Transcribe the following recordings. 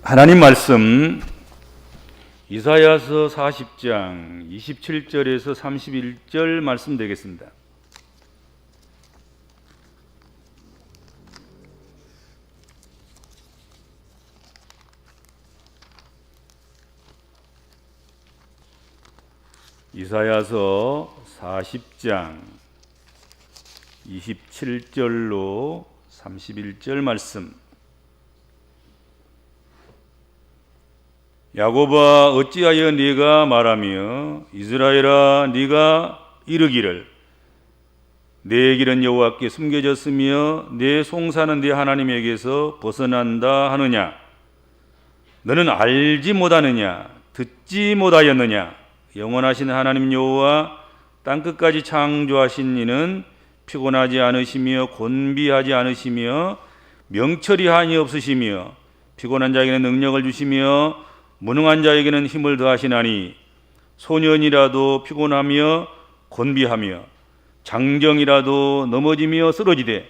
하나님 말씀 이사야서 40장 27절에서 31절 말씀 되겠습니다. 이사야서 40장 27절로 31절 말씀. 야곱아 어찌하여 네가 말하며 이스라엘아 네가 이르기를 내 길은 여호와께 숨겨졌으며 내 송사는 네 하나님에게서 벗어난다 하느냐. 너는 알지 못하느냐 듣지 못하였느냐. 영원하신 하나님 여호와 땅끝까지 창조하신 이는 피곤하지 않으시며 곤비하지 않으시며 명철이 한이 없으시며 피곤한 자에게는 능력을 주시며 무능한 자에게는 힘을 더하시나니 소년이라도 피곤하며 곤비하며 장정이라도 넘어지며 쓰러지되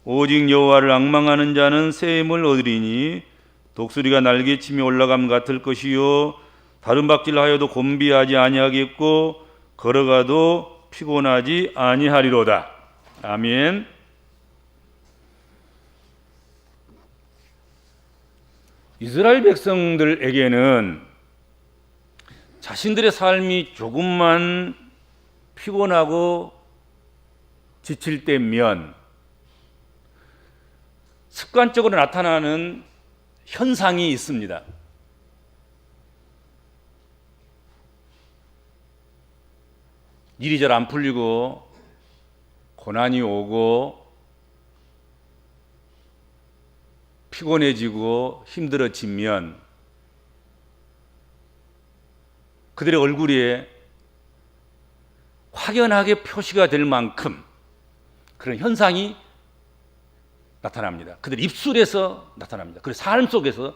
오직 여호와를 앙망하는 자는 새 힘을 얻으리니 독수리가 날개치며 올라감 같을 것이요 다른 박질하여도 곤비하지 아니하겠고 걸어가도 피곤하지 아니하리로다. 아멘. 이스라엘 백성들에게는 자신들의 삶이 조금만 피곤하고 지칠 때면 습관적으로 나타나는 현상이 있습니다. 일이 잘 안 풀리고 고난이 오고 피곤해지고 힘들어지면 그들의 얼굴에 확연하게 표시가 될 만큼 그런 현상이 나타납니다. 그들 입술에서 나타납니다. 그들 삶 속에서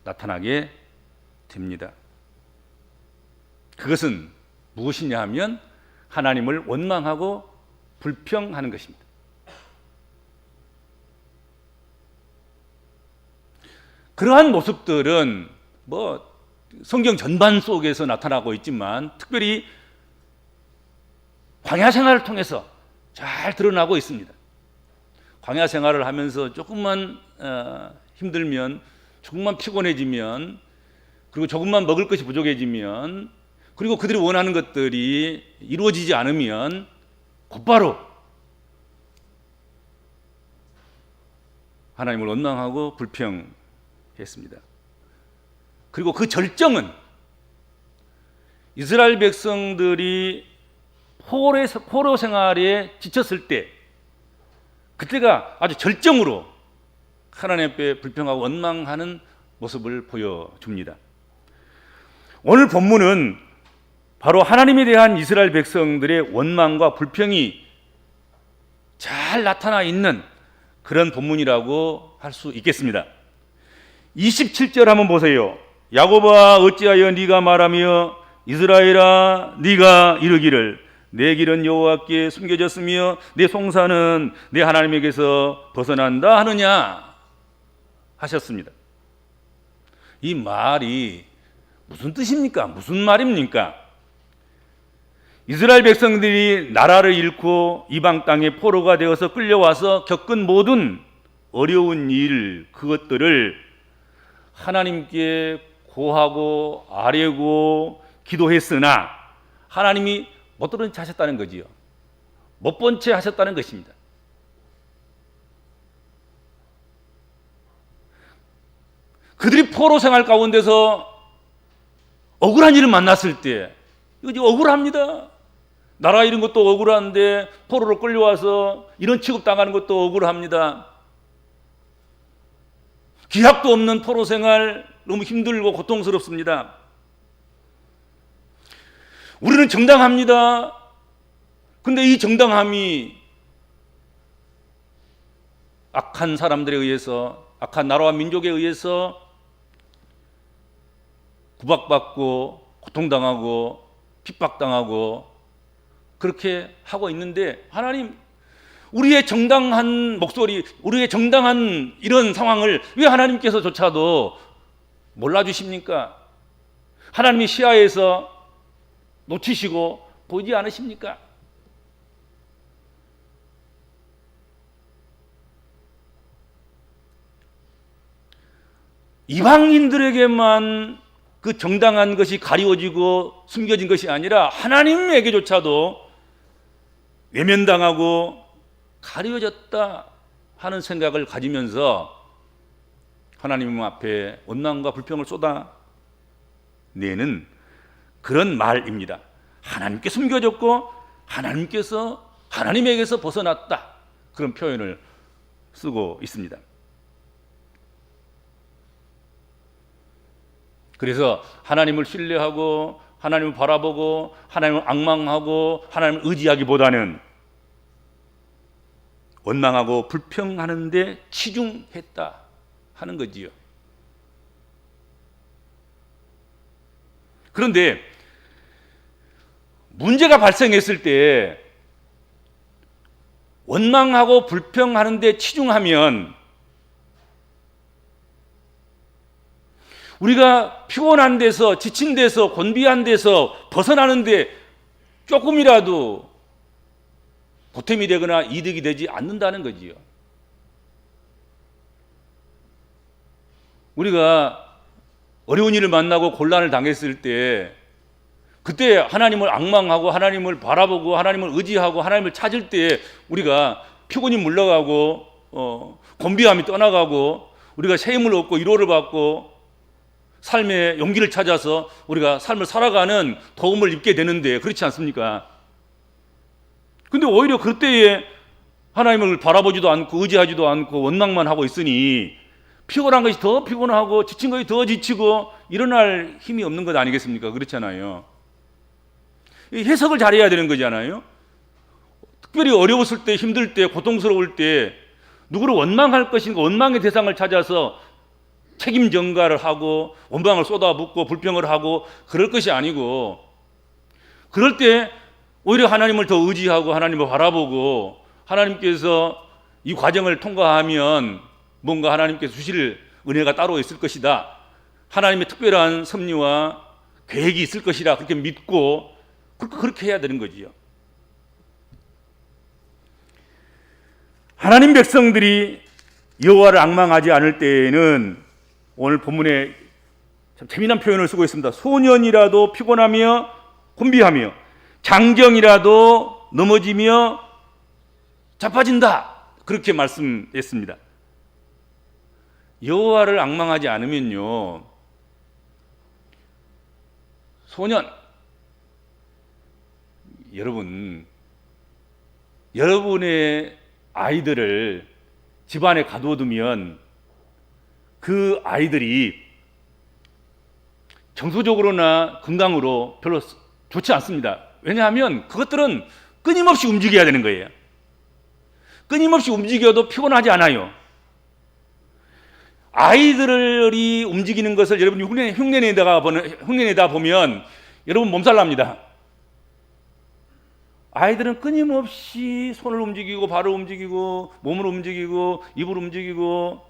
나타나게 됩니다. 그것은 무엇이냐 하면 하나님을 원망하고 불평하는 것입니다. 그러한 모습들은 성경 전반 속에서 나타나고 있지만 특별히 광야 생활을 통해서 잘 드러나고 있습니다. 광야 생활을 하면서 조금만 힘들면, 조금만 피곤해지면, 그리고 조금만 먹을 것이 부족해지면, 그리고 그들이 원하는 것들이 이루어지지 않으면 곧바로 하나님을 원망하고 불평했습니다. 그리고 그 절정은 이스라엘 백성들이 포로 생활에 지쳤을 때, 그때가 아주 절정으로 하나님 앞에 불평하고 원망하는 모습을 보여줍니다. 오늘 본문은 바로 하나님에 대한 이스라엘 백성들의 원망과 불평이 잘 나타나 있는 그런 본문이라고 할 수 있겠습니다. 27절 한번 보세요. 야곱아 어찌하여 네가 말하며 이스라엘아 네가 이르기를 내 길은 여호와께 숨겨졌으며 내 송사는 내 하나님에게서 벗어난다 하느냐 하셨습니다. 이 말이 무슨 뜻입니까? 무슨 말입니까? 이스라엘 백성들이 나라를 잃고 이방 땅에 포로가 되어서 끌려와서 겪은 모든 어려운 일, 그것들을 하나님께 고하고 아뢰고 기도했으나 하나님이 못 들은 채 하셨다는 거지요. 못 본 채 하셨다는 것입니다. 그들이 포로 생활 가운데서 억울한 일을 만났을 때 이거 억울합니다. 나라 잃은 것도 억울한데 포로로 끌려와서 이런 취급당하는 것도 억울합니다. 기약도 없는 포로 생활 너무 힘들고 고통스럽습니다. 우리는 정당합니다. 근데 이 정당함이 악한 사람들에 의해서, 악한 나라와 민족에 의해서 구박받고 고통당하고 핍박당하고 그렇게 하고 있는데, 하나님 우리의 정당한 목소리, 우리의 정당한 이런 상황을 왜 하나님께서조차도 몰라주십니까? 하나님이 시야에서 놓치시고 보이지 않으십니까? 이방인들에게만 그 정당한 것이 가리워지고 숨겨진 것이 아니라 하나님에게조차도 외면당하고 가려졌다 하는 생각을 가지면서 하나님 앞에 원망과 불평을 쏟아내는 그런 말입니다. 하나님께 숨겨졌고 하나님께서 하나님에게서 벗어났다, 그런 표현을 쓰고 있습니다. 그래서 하나님을 신뢰하고 하나님을 바라보고 하나님을 앙망하고 하나님을 의지하기보다는 원망하고 불평하는 데 치중했다 하는 거지요. 그런데 문제가 발생했을 때 원망하고 불평하는 데 치중하면 우리가 피곤한 데서, 지친 데서, 곤비한 데서 벗어나는데 조금이라도 보탬이 되거나 이득이 되지 않는다는 거지요. 우리가 어려운 일을 만나고 곤란을 당했을 때, 그때 하나님을 앙망하고 하나님을 바라보고 하나님을 의지하고 하나님을 찾을 때 우리가 피곤이 물러가고 곤비함이 떠나가고 우리가 새 힘을 얻고 위로를 받고 삶의 용기를 찾아서 우리가 삶을 살아가는 도움을 입게 되는데, 그렇지 않습니까? 근데 오히려 그때에 하나님을 바라보지도 않고 의지하지도 않고 원망만 하고 있으니 피곤한 것이 더 피곤하고 지친 것이 더 지치고 일어날 힘이 없는 것 아니겠습니까? 그렇잖아요. 해석을 잘해야 되는 거잖아요. 특별히 어려웠을 때, 힘들 때, 고통스러울 때 누구를 원망할 것인가, 원망의 대상을 찾아서 책임 전가를 하고 원망을 쏟아붓고 불평을 하고 그럴 것이 아니고, 그럴 때 오히려 하나님을 더 의지하고 하나님을 바라보고 하나님께서 이 과정을 통과하면 뭔가 하나님께서 주실 은혜가 따로 있을 것이다, 하나님의 특별한 섭리와 계획이 있을 것이라 그렇게 믿고 그렇게 해야 되는 거지요. 하나님 백성들이 여호와를 앙망하지 않을 때에는 오늘 본문에 참 재미난 표현을 쓰고 있습니다. 소년이라도 피곤하며 곤비하며 장정이라도 넘어지며 자빠진다, 그렇게 말씀했습니다. 여호와를 앙망하지 않으면요, 소년, 여러분의 아이들을 집안에 가둬두면 그 아이들이 정서적으로나 건강으로 별로 좋지 않습니다. 왜냐하면 그것들은 끊임없이 움직여야 되는 거예요. 끊임없이 움직여도 피곤하지 않아요. 아이들이 움직이는 것을 여러분이 흉내내다 보면 여러분 몸살 납니다. 아이들은 끊임없이 손을 움직이고 발을 움직이고 몸을 움직이고 입을 움직이고,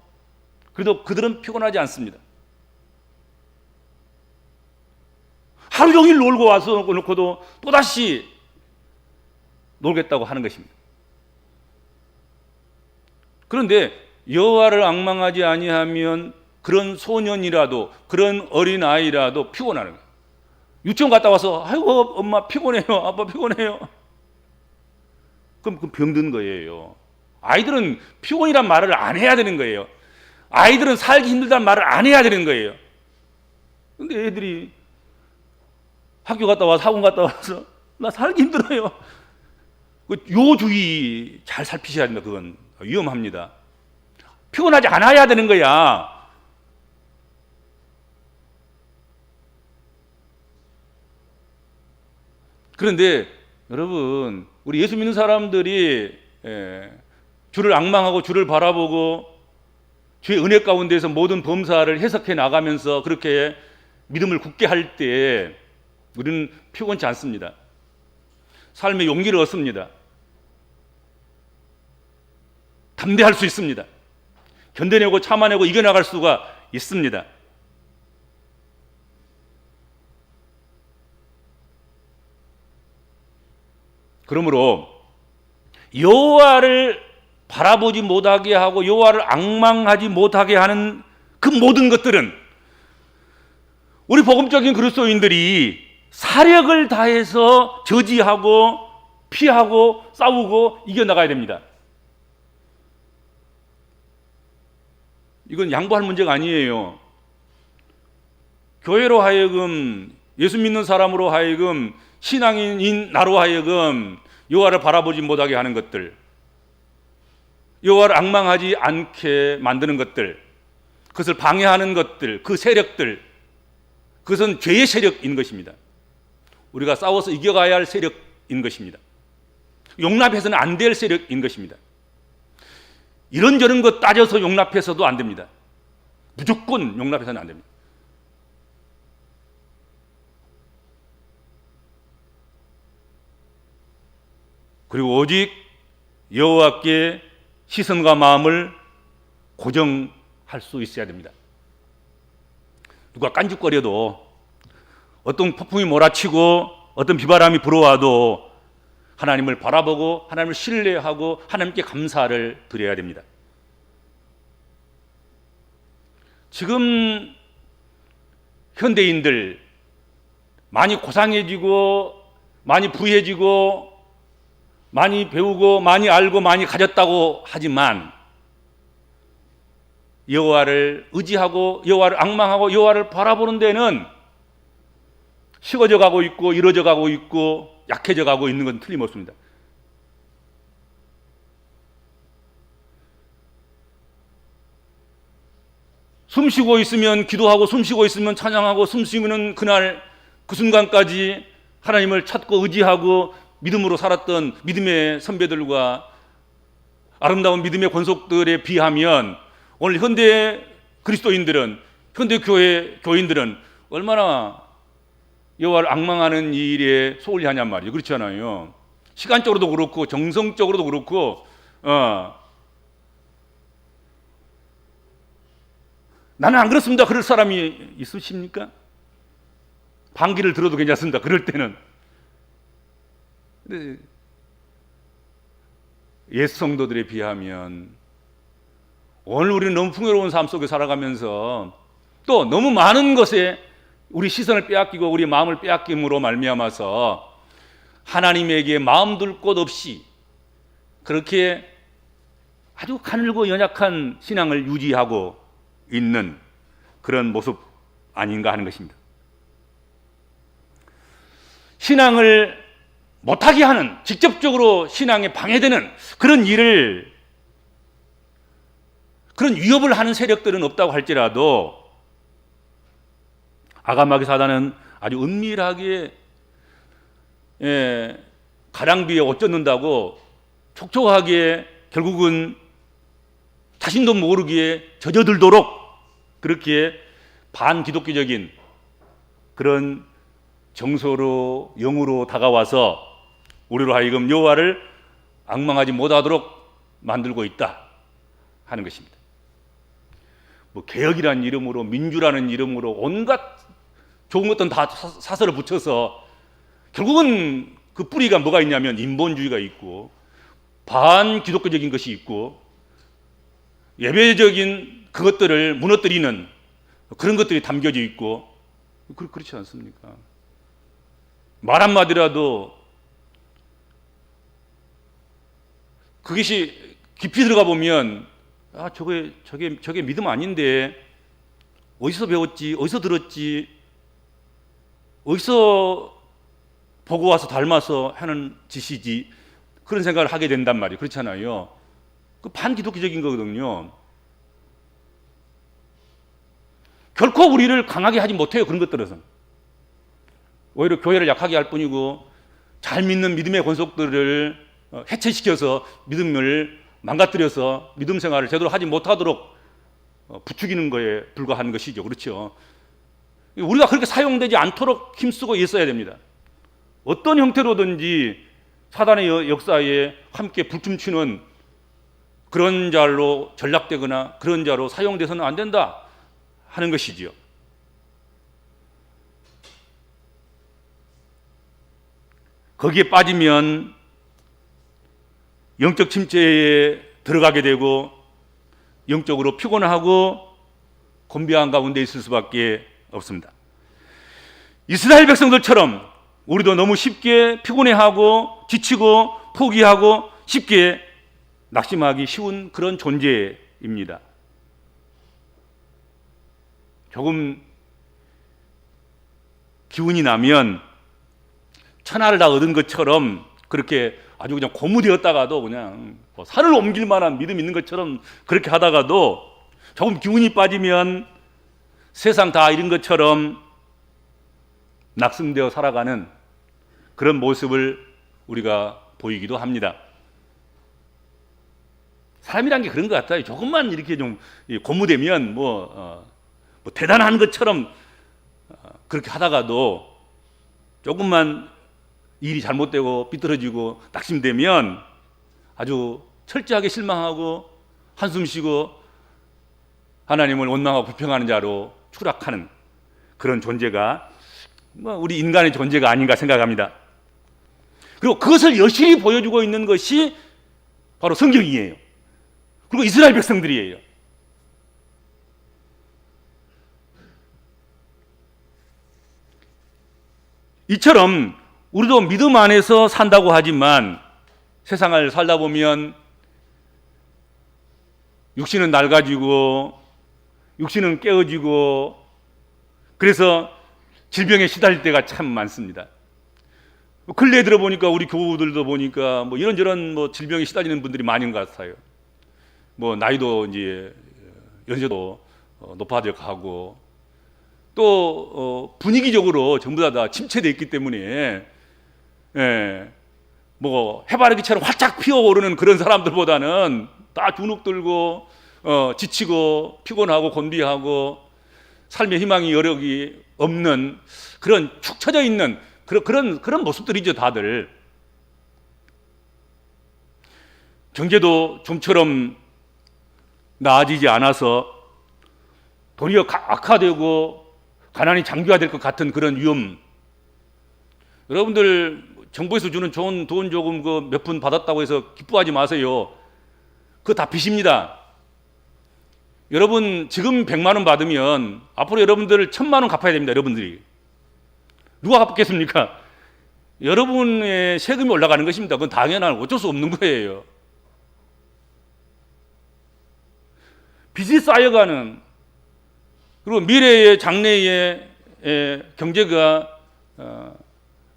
그래도 그들은 피곤하지 않습니다. 하루 종일 놀고 와서 놓고도 또다시 놀겠다고 하는 것입니다. 그런데 여호와를 앙망하지 아니하면 그런 소년이라도, 그런 어린아이라도 피곤하는 거예요. 유치원 갔다 와서 아이고 엄마 피곤해요, 아빠 피곤해요. 그럼 병든 거예요. 아이들은 피곤이란 말을 안 해야 되는 거예요. 아이들은 살기 힘들다는 말을 안 해야 되는 거예요. 근데 애들이 학교 갔다 와서 학원 갔다 와서 나 살기 힘들어요. 요 주의 잘 살피셔야 됩니다. 그건 위험합니다. 피곤하지 않아야 되는 거야. 그런데 여러분, 우리 예수 믿는 사람들이 주를 앙망하고 주를 바라보고 주의 은혜 가운데서 모든 범사를 해석해 나가면서 그렇게 믿음을 굳게 할 때 우리는 피곤치 않습니다. 삶의 용기를 얻습니다. 담대할 수 있습니다. 견뎌내고 참아내고 이겨나갈 수가 있습니다. 그러므로 여호와를 바라보지 못하게 하고 여호와를 앙망하지 못하게 하는 그 모든 것들은 우리 복음적인 그리스도인들이 사력을 다해서 저지하고 피하고 싸우고 이겨나가야 됩니다. 이건 양보할 문제가 아니에요. 교회로 하여금, 예수 믿는 사람으로 하여금, 신앙인인 나로 하여금 여호와를 바라보지 못하게 하는 것들, 여호와를 앙망하지 않게 만드는 것들, 그것을 방해하는 것들, 그 세력들, 그것은 죄의 세력인 것입니다. 우리가 싸워서 이겨가야 할 세력인 것입니다. 용납해서는 안 될 세력인 것입니다. 이런저런 것 따져서 용납해서도 안 됩니다. 무조건 용납해서는 안 됩니다. 그리고 오직 여호와께 시선과 마음을 고정할 수 있어야 됩니다. 누가 깐죽거려도, 어떤 폭풍이 몰아치고 어떤 비바람이 불어와도 하나님을 바라보고 하나님을 신뢰하고 하나님께 감사를 드려야 됩니다. 지금 현대인들 많이 고상해지고 많이 부해지고 많이 배우고 많이 알고 많이 가졌다고 하지만 여호와를 의지하고 여호와를 앙망하고 여호와를 바라보는 데는 식어져 가고 있고 이루어져 가고 있고 약해져 가고 있는 건 틀림없습니다. 숨쉬고 있으면 기도하고 숨쉬고 있으면 찬양하고 숨쉬는 그날 그 순간까지 하나님을 찾고 의지하고 믿음으로 살았던 믿음의 선배들과 아름다운 믿음의 권속들에 비하면 오늘 현대 그리스도인들은, 현대 교회 교인들은 얼마나 여호와를 앙망하는 일에 소홀히하냔 말이에요. 그렇지 않아요? 시간적으로도 그렇고 정성적으로도 그렇고 나는 안 그렇습니다. 그럴 사람이 있으십니까? 반기를 들어도 괜찮습니다. 그럴 때는. 근데 옛 성도들에 비하면 오늘 우리는 너무 풍요로운 삶 속에 살아가면서 또 너무 많은 것에 우리 시선을 빼앗기고 우리 마음을 빼앗김으로 말미암아서 하나님에게 마음 둘 곳 없이 그렇게 아주 가늘고 연약한 신앙을 유지하고 있는 그런 모습 아닌가 하는 것입니다. 신앙을 못하게 하는, 직접적으로 신앙에 방해되는 그런 일을, 그런 위협을 하는 세력들은 없다고 할지라도 아가마귀 사단은 아주 은밀하게 가랑비에 옷 젖는다고 촉촉하게 결국은 자신도 모르기에 젖어들도록 그렇게 반기독교적인 그런 정서로 영으로 다가와서 우리로 하여금 여호와를 앙망하지 못하도록 만들고 있다 하는 것입니다. 뭐 개혁이라는 이름으로, 민주라는 이름으로 온갖 좋은 것들은 다 사설을 붙여서 결국은 그 뿌리가 뭐가 있냐면 인본주의가 있고 반기독교적인 것이 있고 예배적인 그것들을 무너뜨리는 그런 것들이 담겨져 있고 그렇지 않습니까? 말 한마디라도 그것이 깊이 들어가 보면 저게 믿음 아닌데 어디서 배웠지, 어디서 들었지, 어디서 보고 와서 닮아서 하는 짓이지, 그런 생각을 하게 된단 말이에요. 그렇잖아요. 그 반기독교적인 거거든요. 결코 우리를 강하게 하지 못해요. 그런 것들은 오히려 교회를 약하게 할 뿐이고 잘 믿는 믿음의 권속들을 해체시켜서 믿음을 망가뜨려서 믿음 생활을 제대로 하지 못하도록 부추기는 거에 불과한 것이죠. 그렇죠? 우리가 그렇게 사용되지 않도록 힘쓰고 있어야 됩니다. 어떤 형태로든지 사단의 역사에 함께 불춤치는 그런 자로 전락되거나 그런 자로 사용돼서는 안 된다 하는 것이지요. 거기에 빠지면 영적 침체에 들어가게 되고 영적으로 피곤하고 곤비한 가운데 있을 수밖에 없습니다. 이스라엘 백성들처럼 우리도 너무 쉽게 피곤해하고 지치고 포기하고 쉽게 낙심하기 쉬운 그런 존재입니다. 조금 기운이 나면 천하를 다 얻은 것처럼 그렇게 아주 그냥 고무되었다가도 그냥 산을 옮길 만한 믿음 있는 것처럼 그렇게 하다가도 조금 기운이 빠지면 세상 다 잃은 것처럼 낙심되어 살아가는 그런 모습을 우리가 보이기도 합니다. 사람이란 게 그런 것 같아요. 조금만 이렇게 좀 고무되면 뭐 대단한 것처럼 그렇게 하다가도 조금만 일이 잘못되고 삐뚤어지고 낙심되면 아주 철저하게 실망하고 한숨 쉬고 하나님을 원망하고 불평하는 자로 추락하는 그런 존재가 우리 인간의 존재가 아닌가 생각합니다. 그리고 그것을 여실히 보여주고 있는 것이 바로 성경이에요. 그리고 이스라엘 백성들이에요. 이처럼 우리도 믿음 안에서 산다고 하지만 세상을 살다 보면 육신은 낡아지고 육신은 깨어지고 그래서 질병에 시달릴 때가 참 많습니다. 근래에 들어보니까 우리 교우들도 보니까 이런저런 질병에 시달리는 분들이 많은 것 같아요. 나이도 이제 연세도 높아져 가고 또 분위기적으로 전부 다 침체되어 있기 때문에 해바라기처럼 활짝 피어오르는 그런 사람들보다는 다 주눅 들고 지치고 피곤하고 곤비하고 삶의 희망이 여력이 없는 그런 축 처져 있는 그런 모습들이죠. 다들 경제도 좀처럼 나아지지 않아서 도리어 악화되고 가난이 장기화될 것 같은 그런 위험. 여러분들 정부에서 주는 좋은 돈 조금 몇 푼 받았다고 해서 기뻐하지 마세요. 그거 다 빚입니다. 여러분 지금 100만 원 받으면 앞으로 여러분들 1000만 원 갚아야 됩니다. 여러분들이. 누가 갚겠습니까? 여러분의 세금이 올라가는 것입니다. 그건 당연한 어쩔 수 없는 거예요. 빚이 쌓여가는 그리고 미래의 장래의 경제가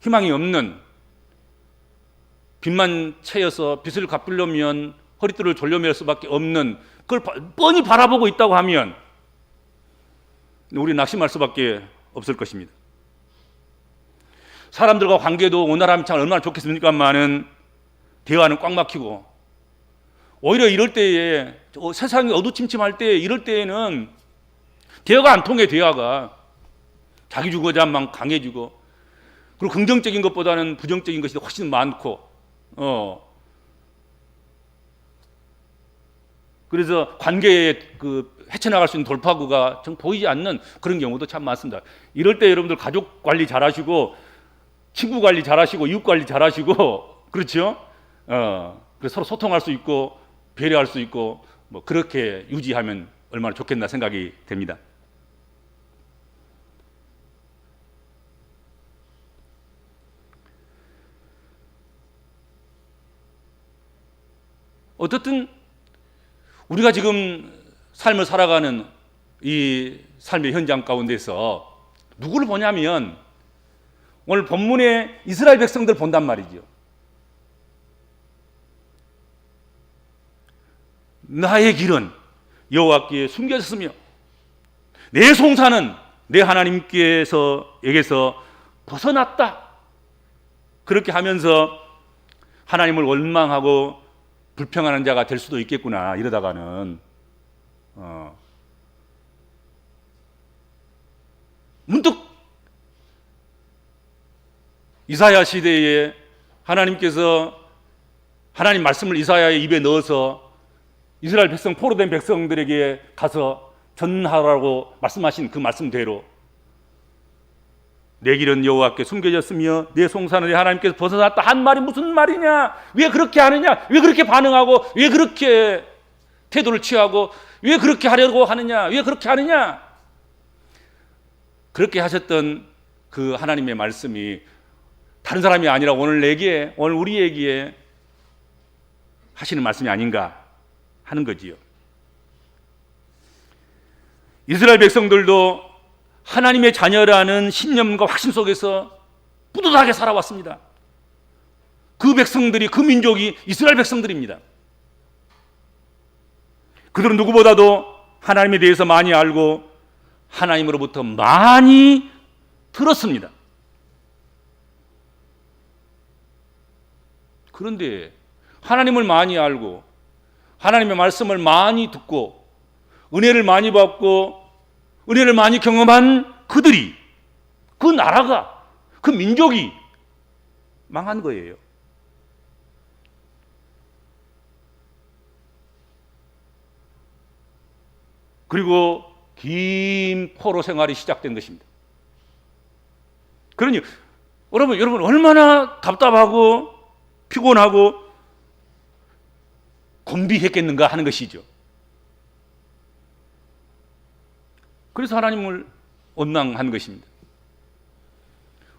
희망이 없는 빚만 채여서 빚을 갚으려면 허리띠를 졸려맬 수밖에 없는 그걸 뻔히 바라보고 있다고 하면 우리 낙심할 수밖에 없을 것입니다. 사람들과 관계도 원활하면 참 얼마나 좋겠습니까만은 대화는 꽉 막히고 오히려 이럴 때에 세상이 어두침침할 때 이럴 때에는 대화가 안 통해. 대화가 자기 주거자만 강해지고 그리고 긍정적인 것보다는 부정적인 것이 훨씬 많고 그래서 관계에 헤쳐나갈 수 있는 돌파구가 좀 보이지 않는 그런 경우도 참 많습니다. 이럴 때 여러분들 가족 관리 잘하시고 친구 관리 잘하시고 이웃 관리 잘하시고 그렇죠? 그래서 서로 소통할 수 있고 배려할 수 있고 그렇게 유지하면 얼마나 좋겠나 생각이 됩니다. 어쨌든 우리가 지금 삶을 살아가는 이 삶의 현장 가운데서 누구를 보냐면 오늘 본문에 이스라엘 백성들 본단 말이죠. 나의 길은 여호와께 숨겨졌으며 내 송사는 내 하나님께서에게서 벗어났다. 그렇게 하면서 하나님을 원망하고 불평하는 자가 될 수도 있겠구나. 이러다가는 문득 이사야 시대에 하나님께서 하나님 말씀을 이사야의 입에 넣어서 이스라엘 백성 포로된 백성들에게 가서 전하라고 말씀하신 그 말씀대로 내 길은 여호와께 숨겨졌으며 내 송사는 내 하나님께서 벗어났다 한 말이 무슨 말이냐? 왜 그렇게 하느냐? 왜 그렇게 반응하고 왜 그렇게 태도를 취하고 왜 그렇게 하려고 하느냐? 왜 그렇게 하느냐? 그렇게 하셨던 그 하나님의 말씀이 다른 사람이 아니라 오늘 내게, 오늘 우리에게 하시는 말씀이 아닌가 하는 거지요. 이스라엘 백성들도 하나님의 자녀라는 신념과 확신 속에서 뿌듯하게 살아왔습니다. 그 백성들이, 그 민족이 이스라엘 백성들입니다. 그들은 누구보다도 하나님에 대해서 많이 알고 하나님으로부터 많이 들었습니다. 그런데 하나님을 많이 알고 하나님의 말씀을 많이 듣고 은혜를 많이 받고 은혜를 많이 경험한 그들이, 그 나라가, 그 민족이 망한 거예요. 그리고 긴 포로 생활이 시작된 것입니다. 그러니 여러분 얼마나 답답하고 피곤하고 곤비했겠는가 하는 것이죠. 그래서 하나님을 원망한 것입니다.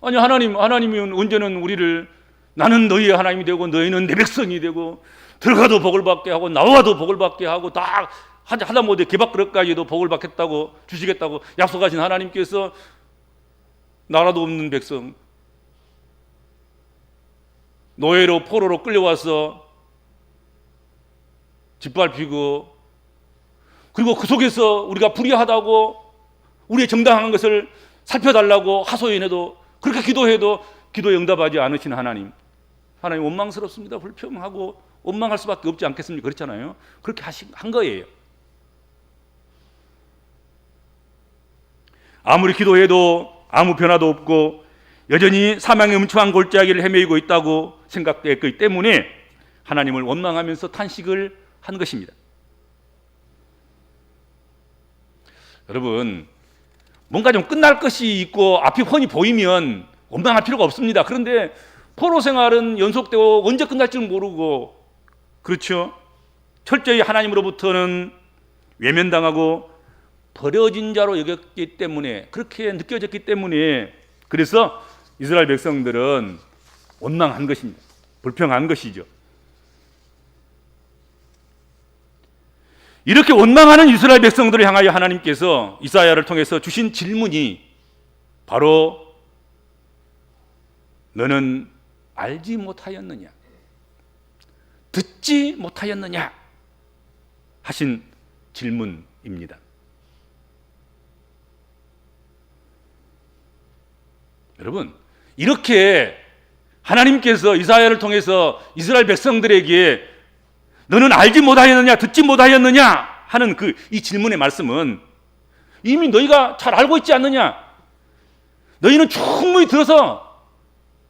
아니 하나님이 언제는 우리를 나는 너희의 하나님이 되고 너희는 내 백성이 되고 들어가도 복을 받게 하고 나와도 복을 받게 하고 다 하다못해 개밥그릇까지도 복을 받겠다고 주시겠다고 약속하신 하나님께서 나라도 없는 백성 노예로 포로로 끌려와서 짓밟히고 그리고 그 속에서 우리가 불의하다고 우리의 정당한 것을 살펴달라고 하소연해도 그렇게 기도해도 기도에 응답하지 않으신 하나님 원망스럽습니다. 불평하고 원망할 수밖에 없지 않겠습니까? 그렇잖아요. 그렇게 한 거예요. 아무리 기도해도 아무 변화도 없고 여전히 사망의 음침한 골짜기를 헤매이고 있다고 생각됐기 때문에 하나님을 원망하면서 탄식을 한 것입니다. 여러분, 뭔가 좀 끝날 것이 있고 앞이 훤히 보이면 원망할 필요가 없습니다. 그런데 포로 생활은 연속되고 언제 끝날지는 모르고, 그렇죠? 철저히 하나님으로부터는 외면당하고 버려진 자로 여겼기 때문에, 그렇게 느껴졌기 때문에, 그래서 이스라엘 백성들은 원망한 것입니다. 불평한 것이죠. 이렇게 원망하는 이스라엘 백성들을 향하여 하나님께서 이사야를 통해서 주신 질문이 바로 너는 알지 못하였느냐? 듣지 못하였느냐? 하신 질문입니다. 여러분, 이렇게 하나님께서 이사야를 통해서 이스라엘 백성들에게 너는 알지 못하였느냐, 듣지 못하였느냐 하는 이 질문의 말씀은 이미 너희가 잘 알고 있지 않느냐? 너희는 충분히 들어서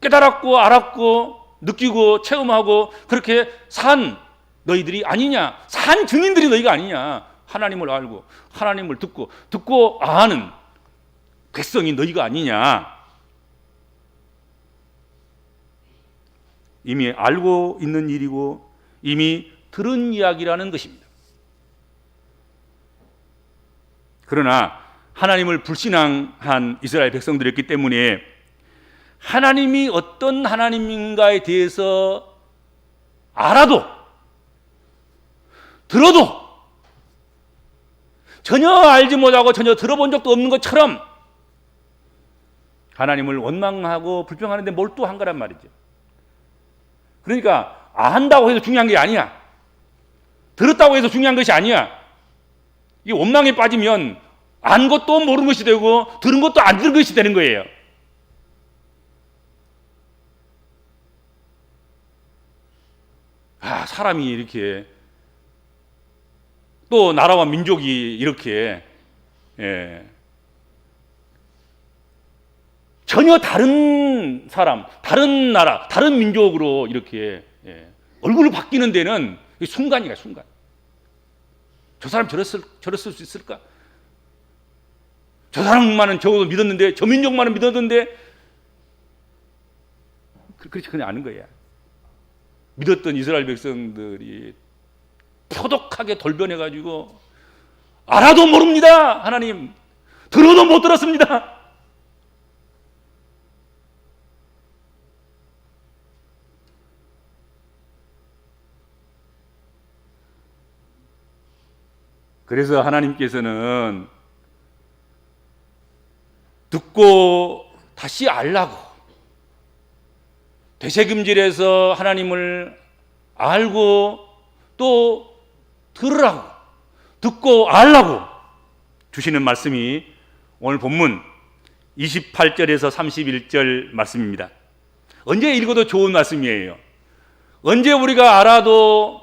깨달았고 알았고 느끼고 체험하고 그렇게 산 너희들이 아니냐? 산 증인들이 너희가 아니냐? 하나님을 알고 하나님을 듣고 아는 백성이 너희가 아니냐? 이미 알고 있는 일이고 이미 들은 이야기라는 것입니다. 그러나 하나님을 불신앙한 이스라엘 백성들이었기 때문에 하나님이 어떤 하나님인가에 대해서 알아도 들어도 전혀 알지 못하고 전혀 들어본 적도 없는 것처럼 하나님을 원망하고 불평하는데 몰두한 거란 말이죠. 그러니까 안다고 해서 중요한 게 아니야. 들었다고 해서 중요한 것이 아니야. 이 원망에 빠지면 안 것도 모르는 것이 되고 들은 것도 안 들은 것이 되는 거예요. 사람이 이렇게 또 나라와 민족이 이렇게 전혀 다른 사람, 다른 나라, 다른 민족으로 이렇게 얼굴을 바뀌는 데는 순간이야, 순간. 저 사람 저랬을 수 있을까? 저 사람만은 적어도 믿었는데, 저 민족만은 믿었는데, 그렇지 그냥 아는 거야. 믿었던 이스라엘 백성들이 표독하게 돌변해가지고 알아도 모릅니다. 하나님 들어도 못 들었습니다. 그래서 하나님께서는 듣고 다시 알라고, 되새김질해서 하나님을 알고 또 들으라고, 듣고 알라고 주시는 말씀이 오늘 본문 28절에서 31절 말씀입니다. 언제 읽어도 좋은 말씀이에요. 언제 우리가 알아도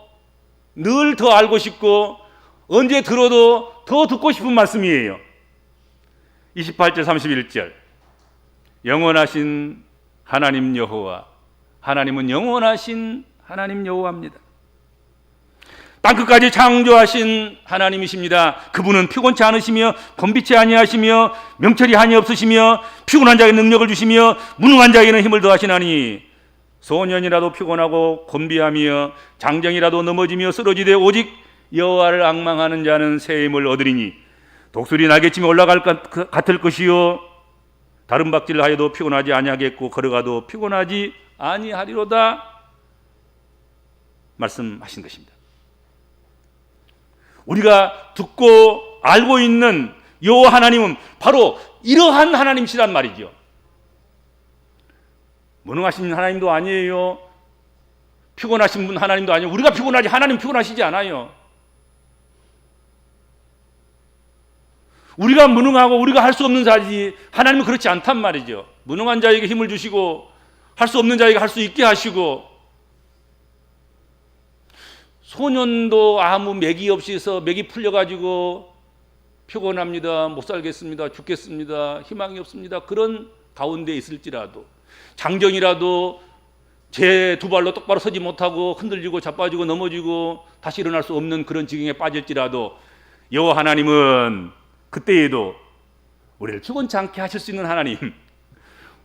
늘 더 알고 싶고, 언제 들어도 더 듣고 싶은 말씀이에요. 28절 31절. 영원하신 하나님 여호와, 하나님은 영원하신 하나님 여호와입니다. 땅끝까지 창조하신 하나님이십니다. 그분은 피곤치 않으시며 번비치 아니하시며 명철이 한이 없으시며 피곤한 자에게 능력을 주시며 무능한 자에게는 힘을 더하시나니, 소년이라도 피곤하고 곤비하며 장정이라도 넘어지며 쓰러지되 오직 여호와를 앙망하는 자는 새 힘을 얻으리니, 독수리 날개치며 올라갈 것 같을 것이요 다른 박질을 하여도 피곤하지 아니하겠고 걸어가도 피곤하지 아니하리로다 말씀하신 것입니다. 우리가 듣고 알고 있는 여호와 하나님은 바로 이러한 하나님이시란 말이죠. 무능하신 하나님도 아니에요. 피곤하신 분 하나님도 아니에요. 우리가 피곤하지 하나님 피곤하시지 않아요. 우리가 무능하고 우리가 할 수 없는 자지 하나님은 그렇지 않단 말이죠. 무능한 자에게 힘을 주시고 할 수 없는 자에게 할 수 있게 하시고, 소년도 아무 맥이 없이서 맥이 풀려가지고 피곤합니다, 못 살겠습니다, 죽겠습니다, 희망이 없습니다, 그런 가운데 있을지라도, 장정이라도 제 두 발로 똑바로 서지 못하고 흔들리고 자빠지고 넘어지고 다시 일어날 수 없는 그런 지경에 빠질지라도, 여호와 하나님은 그때에도 우리를 피곤치 않게 하실 수 있는 하나님,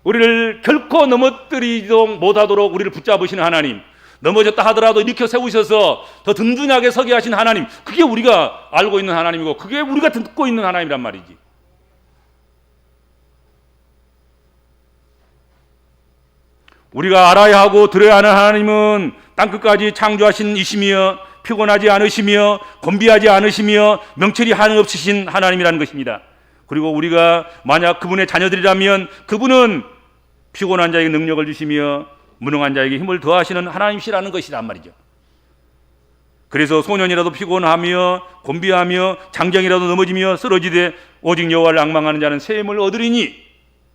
우리를 결코 넘어뜨리지도 못하도록 우리를 붙잡으시는 하나님, 넘어졌다 하더라도 일으켜 세우셔서 더 든든하게 서게 하신 하나님, 그게 우리가 알고 있는 하나님이고 그게 우리가 듣고 있는 하나님이란 말이지. 우리가 알아야 하고 들어야 하는 하나님은 땅끝까지 창조하신 이시며 피곤하지 않으시며 곤비하지 않으시며 명철이 한이 없으신 하나님이라는 것입니다. 그리고 우리가 만약 그분의 자녀들이라면 그분은 피곤한 자에게 능력을 주시며 무능한 자에게 힘을 더하시는 하나님이시라는 것이란 말이죠. 그래서 소년이라도 피곤하며 곤비하며 장정이라도 넘어지며 쓰러지되 오직 여호와를 앙망하는 자는 새 힘을 얻으리니,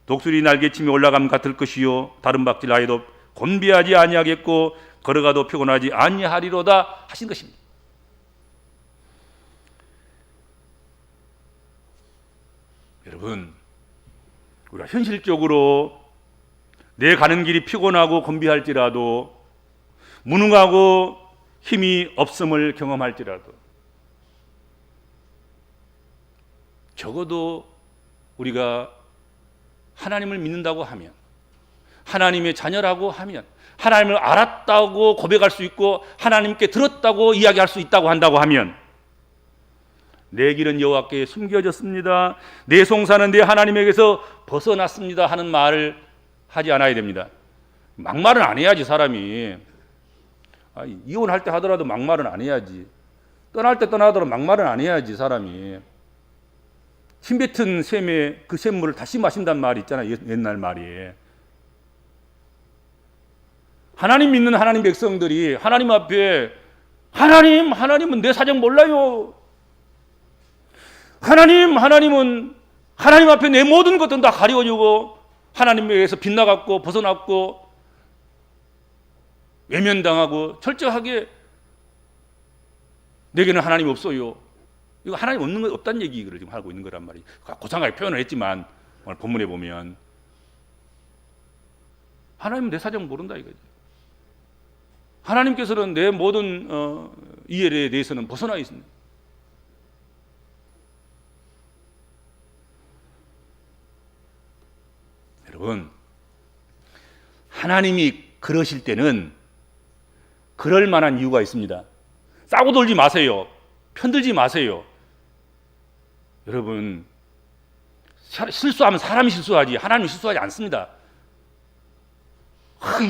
독수리 날개치며 올라감 같을 것이요 다른 박질 하여도 곤비하지 아니하겠고 걸어가도 피곤하지 아니하리로다 하신 것입니다. 여러분, 우리가 현실적으로 내 가는 길이 피곤하고 곤비할지라도, 무능하고 힘이 없음을 경험할지라도, 적어도 우리가 하나님을 믿는다고 하면, 하나님의 자녀라고 하면, 하나님을 알았다고 고백할 수 있고 하나님께 들었다고 이야기할 수 있다고 한다고 하면, 내 길은 여호와께 숨겨졌습니다, 내 송사는 내 하나님에게서 벗어났습니다 하는 말을 하지 않아야 됩니다. 막말은 안 해야지. 사람이 이혼할 때 하더라도 막말은 안 해야지. 떠날 때 떠나더라도 막말은 안 해야지. 사람이 침 뱉은 샘에 그 샘물을 다시 마신단 말이 있잖아요. 옛날 말이. 하나님 믿는 하나님 백성들이 하나님 앞에, 하나님은 내 사정 몰라요. 하나님은 하나님 앞에 내 모든 것들은 다 가려주고 하나님에게서 빗나갔고 벗어났고 외면당하고 철저하게 내게는 하나님 없어요. 이거 하나님 없는 거 없다는 얘기를 지금 하고 있는 거란 말이에요. 고상하게 표현을 했지만 오늘 본문에 보면 하나님은 내 사정 모른다 이거죠. 하나님께서는 내 모든 이해에 대해서는 벗어나 있습니다. 여러분, 하나님이 그러실 때는 그럴 만한 이유가 있습니다. 싸고 돌지 마세요. 편들지 마세요. 여러분, 실수하면 사람이 실수하지 하나님이 실수하지 않습니다.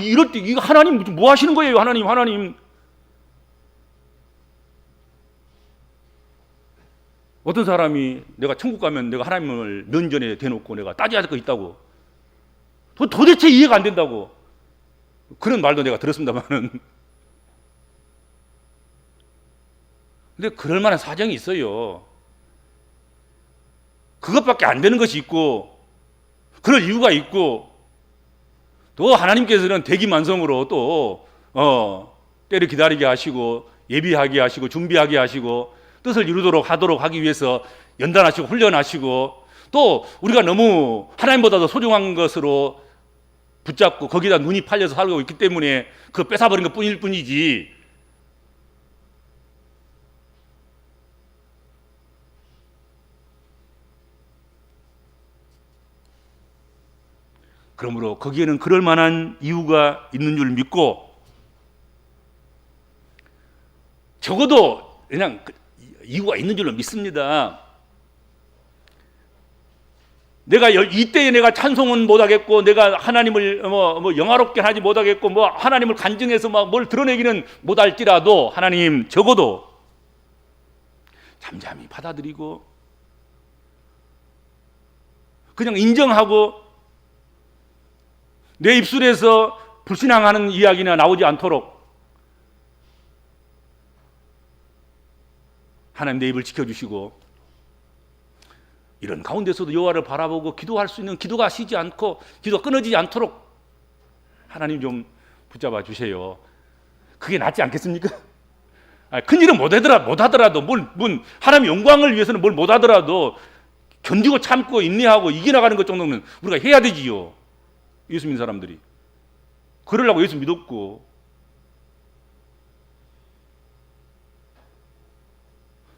이럴 때 이거 하나님 뭐 하시는 거예요? 하나님. 어떤 사람이 내가 천국 가면 내가 하나님을 면전에 대놓고 내가 따져야 할 거 있다고. 도대체 이해가 안 된다고. 그런 말도 내가 들었습니다만은. 근데 그럴 만한 사정이 있어요. 그것밖에 안 되는 것이 있고, 그럴 이유가 있고, 또 하나님께서는 대기만성으로 또 때를 기다리게 하시고 예비하게 하시고 준비하게 하시고 뜻을 이루도록 하도록 하기 위해서 연단하시고 훈련하시고, 또 우리가 너무 하나님보다 더 소중한 것으로 붙잡고 거기다 눈이 팔려서 살고 있기 때문에 그 뺏어버린 것 뿐일 뿐이지, 그러므로 거기에는 그럴 만한 이유가 있는 줄 믿고, 적어도 그냥 이유가 있는 줄로 믿습니다. 내가 이때에 내가 찬송은 못하겠고, 내가 하나님을 영화롭게 하지 못하겠고, 하나님을 간증해서 뭘 드러내기는 못할지라도 하나님 적어도 잠잠히 받아들이고 그냥 인정하고 내 입술에서 불신앙하는 이야기나 나오지 않도록 하나님 내 입을 지켜주시고, 이런 가운데서도 여호와를 바라보고 기도할 수 있는 기도가 쉬지 않고 기도가 끊어지지 않도록 하나님 좀 붙잡아 주세요. 그게 낫지 않겠습니까? 큰 일은 못하더라도 하나님의 영광을 위해서는 뭘 못하더라도 견디고 참고 인내하고 이겨나가는 것 정도는 우리가 해야 되지요. 예수 믿는 사람들이 그러려고 예수 믿었고,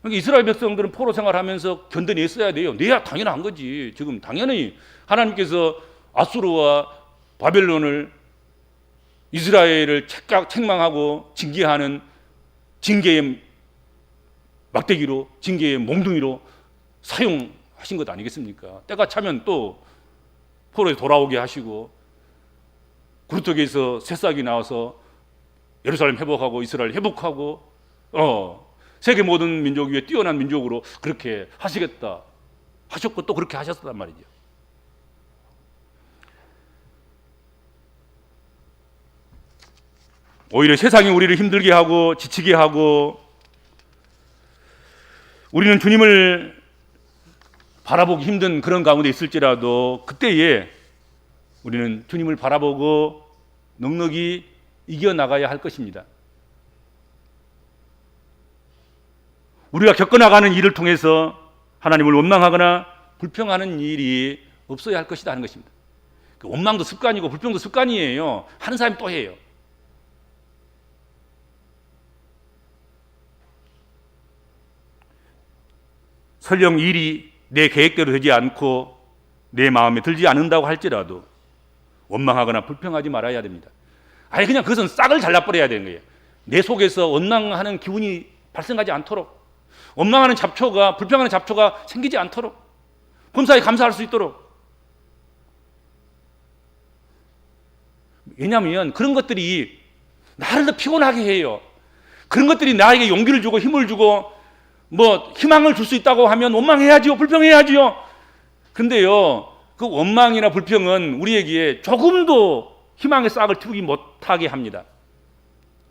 그러니까 이스라엘 백성들은 포로 생활하면서 견뎌냈어야 돼요. 내야 당연한 거지. 지금 당연히 하나님께서 아수르와 바벨론을 이스라엘을 책망하고 징계하는 징계의 막대기로, 징계의 몽둥이로 사용하신 것 아니겠습니까? 때가 차면 또 포로에 돌아오게 하시고, 구르터기에서 새싹이 나와서 예루살렘 회복하고 이스라엘 회복하고 세계 모든 민족 위에 뛰어난 민족으로 그렇게 하시겠다 하셨고 또 그렇게 하셨단 말이죠. 오히려 세상이 우리를 힘들게 하고 지치게 하고, 우리는 주님을 바라보기 힘든 그런 가운데 있을지라도 그때에 우리는 주님을 바라보고 넉넉히 이겨나가야 할 것입니다. 우리가 겪어나가는 일을 통해서 하나님을 원망하거나 불평하는 일이 없어야 할 것이다 하는 것입니다. 원망도 습관이고 불평도 습관이에요. 하는 사람이 또 해요. 설령 일이 내 계획대로 되지 않고 내 마음에 들지 않는다고 할지라도 원망하거나 불평하지 말아야 됩니다. 아니 그냥 그것은 싹을 잘라버려야 되는 거예요. 내 속에서 원망하는 기운이 발생하지 않도록, 원망하는 잡초가, 불평하는 잡초가 생기지 않도록, 범사에 감사할 수 있도록. 왜냐하면 그런 것들이 나를 더 피곤하게 해요. 그런 것들이 나에게 용기를 주고 힘을 주고 희망을 줄 수 있다고 하면 원망해야지요, 불평해야지요. 근데요, 그 원망이나 불평은 우리에게 조금도 희망의 싹을 틔우지 못하게 합니다.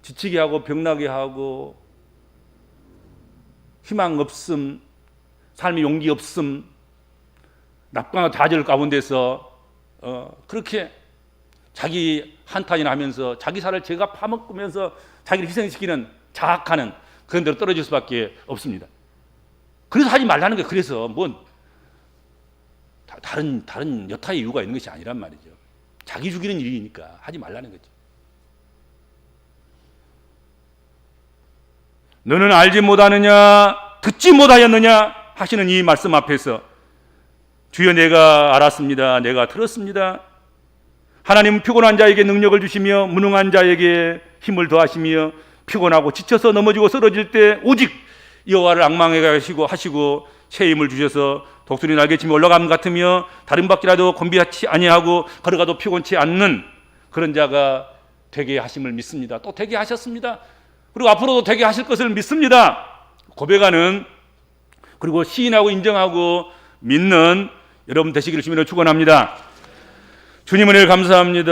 지치게 하고 병나게 하고 희망 없음, 삶의 용기 없음, 낙방과 좌절 가운데서 그렇게 자기 한탄이나 하면서 자기 살을 제가 파먹으면서 자기를 희생시키는, 자학하는 그런 데로 떨어질 수밖에 없습니다. 그래서 하지 말라는 거예요. 그래서 다른 여타의 이유가 있는 것이 아니란 말이죠. 자기 죽이는 일이니까 하지 말라는 거죠. 너는 알지 못하느냐, 듣지 못하였느냐 하시는 이 말씀 앞에서 주여 내가 알았습니다, 내가 들었습니다, 하나님은 피곤한 자에게 능력을 주시며 무능한 자에게 힘을 더하시며 피곤하고 지쳐서 넘어지고 쓰러질 때 오직 여호와를 앙망하게 하시고 새 힘을 주셔서 독수리 날개치며 올라감 같으며 다른 밖이라도 곤비하지 아니하고 걸어가도 피곤치 않는 그런 자가 되게 하심을 믿습니다. 또 되게 하셨습니다. 그리고 앞으로도 되게 하실 것을 믿습니다. 고백하는, 그리고 시인하고 인정하고 믿는 여러분 되시기를 주님으로 축원합니다. 주님 은혜를 감사합니다.